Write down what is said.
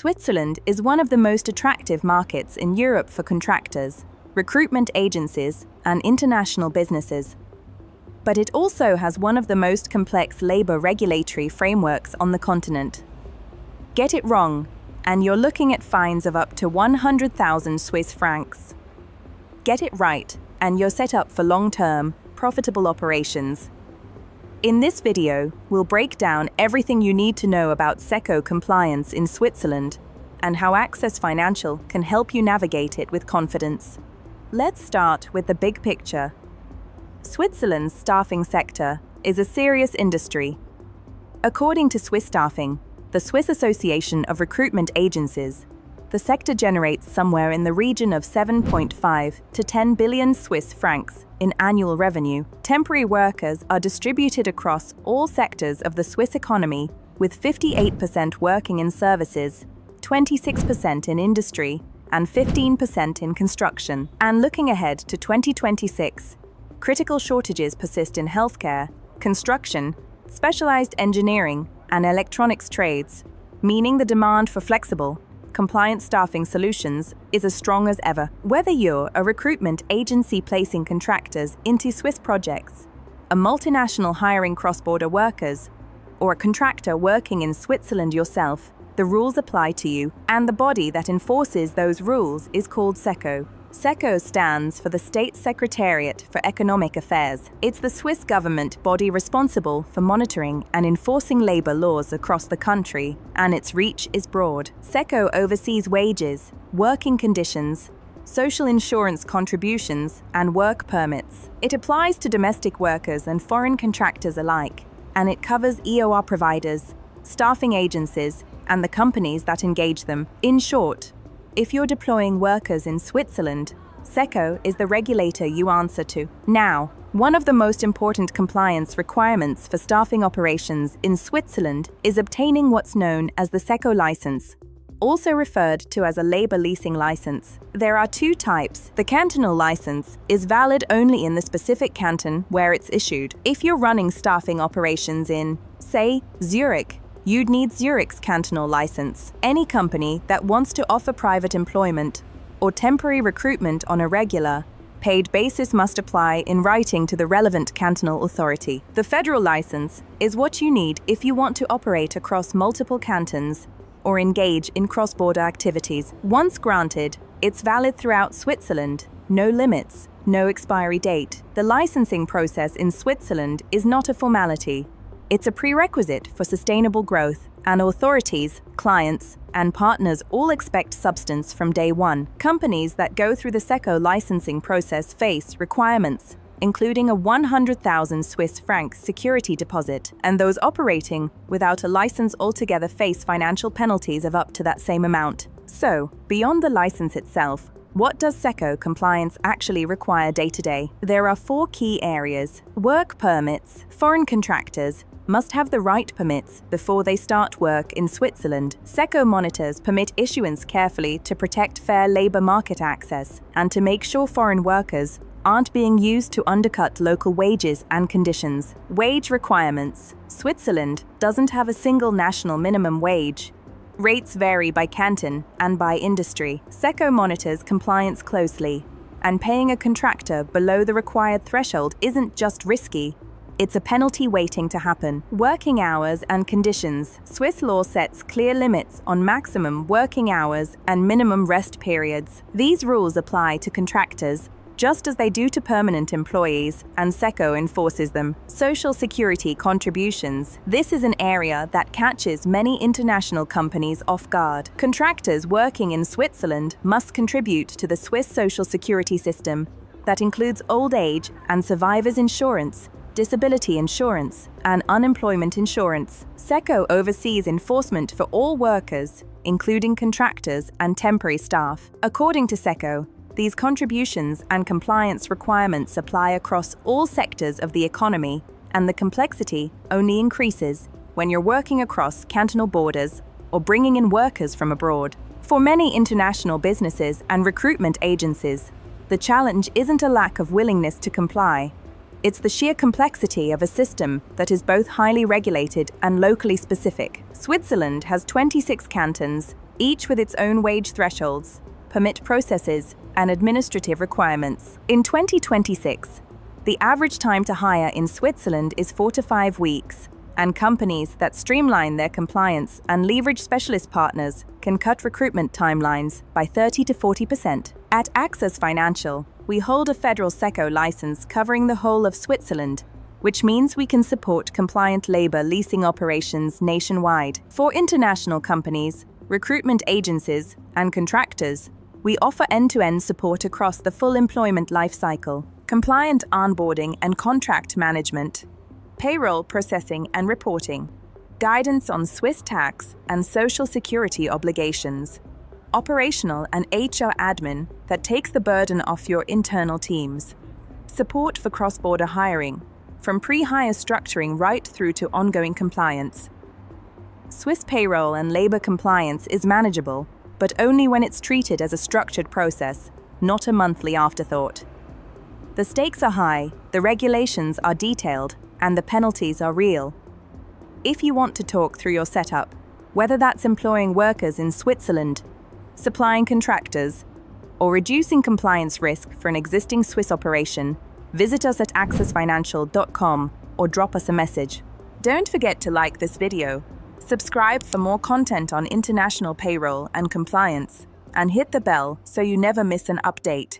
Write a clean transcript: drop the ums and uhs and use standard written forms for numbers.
Switzerland is one of the most attractive markets in Europe for contractors, recruitment agencies, and international businesses. But it also has one of the most complex labor regulatory frameworks on the continent. Get it wrong, and you're looking at fines of up to 100,000 Swiss francs. Get it right, and you're set up for long-term, profitable operations. In this video, we'll break down everything you need to know about SECO compliance in Switzerland and how Access Financial can help you navigate it with confidence. Let's start with the big picture. Switzerland's staffing sector is a serious industry. According to Swiss Staffing, the Swiss Association of Recruitment Agencies, the sector generates somewhere in the region of 7.5 to 10 billion Swiss francs in annual revenue. Temporary workers are distributed across all sectors of the Swiss economy, with 58% working in services, 26% in industry, and 15% in construction. And looking ahead to 2026, critical shortages persist in healthcare, construction, specialized engineering, and electronics trades, meaning the demand for flexible, compliant staffing solutions is as strong as ever. Whether you're a recruitment agency placing contractors into Swiss projects, a multinational hiring cross-border workers, or a contractor working in Switzerland yourself, the rules apply to you, and the body that enforces those rules is called SECO. SECO stands for the State Secretariat for Economic Affairs. It's the Swiss government body responsible for monitoring and enforcing labor laws across the country, and its reach is broad. SECO oversees wages, working conditions, social insurance contributions, and work permits. It applies to domestic workers and foreign contractors alike, and it covers EOR providers, staffing agencies, and the companies that engage them. In short, if you're deploying workers in Switzerland, SECO is the regulator you answer to. Now, one of the most important compliance requirements for staffing operations in Switzerland is obtaining what's known as the SECO license, also referred to as a labor leasing license. There are two types. The cantonal license is valid only in the specific canton where it's issued. If you're running staffing operations in, say, Zurich, you'd need Zurich's cantonal license. Any company that wants to offer private employment or temporary recruitment on a regular, paid basis must apply in writing to the relevant cantonal authority. The federal license is what you need if you want to operate across multiple cantons or engage in cross-border activities. Once granted, it's valid throughout Switzerland, no limits, no expiry date. The licensing process in Switzerland is not a formality. It's a prerequisite for sustainable growth, and authorities, clients, and partners all expect substance from day one. Companies that go through the SECO licensing process face requirements, including a 100,000 Swiss franc security deposit, and those operating without a license altogether face financial penalties of up to that same amount. So, beyond the license itself, what does SECO compliance actually require day-to-day? There are 4 key areas. Work permits. Foreign contractors must have the right permits before they start work in Switzerland. SECO monitors permit issuance carefully to protect fair labor market access and to make sure foreign workers aren't being used to undercut local wages and conditions. Wage requirements. Switzerland doesn't have a single national minimum wage. Rates vary by canton and by industry. SECO monitors compliance closely, and paying a contractor below the required threshold isn't just risky, it's a penalty waiting to happen. Working hours and conditions. Swiss law sets clear limits on maximum working hours and minimum rest periods. These rules apply to contractors just as they do to permanent employees, and SECO enforces them. Social security contributions. This is an area that catches many international companies off guard. Contractors working in Switzerland must contribute to the Swiss social security system that includes old age and survivors insurance, disability insurance, and unemployment insurance. SECO oversees enforcement for all workers, including contractors and temporary staff. According to SECO, these contributions and compliance requirements apply across all sectors of the economy, and the complexity only increases when you're working across cantonal borders or bringing in workers from abroad. For many international businesses and recruitment agencies, the challenge isn't a lack of willingness to comply. It's the sheer complexity of a system that is both highly regulated and locally specific. Switzerland has 26 cantons, each with its own wage thresholds, permit processes, and administrative requirements. In 2026, the average time to hire in Switzerland is 4 to 5 weeks, and companies that streamline their compliance and leverage specialist partners can cut recruitment timelines by 30 to 40%. At Access Financial, we hold a federal SECO license covering the whole of Switzerland, which means we can support compliant labor leasing operations nationwide. For international companies, recruitment agencies, and contractors, we offer end-to-end support across the full employment lifecycle, compliant onboarding and contract management, payroll processing and reporting, guidance on Swiss tax and social security obligations, operational and HR admin that takes the burden off your internal teams, support for cross-border hiring, from pre-hire structuring right through to ongoing compliance. Swiss payroll and labor compliance is manageable, but only when it's treated as a structured process, not a monthly afterthought. The stakes are high, the regulations are detailed, and the penalties are real. If you want to talk through your setup, whether that's employing workers in Switzerland, supplying contractors, or reducing compliance risk for an existing Swiss operation, visit us at accessfinancial.com or drop us a message. Don't forget to like this video, subscribe for more content on international payroll and compliance, and hit the bell so you never miss an update.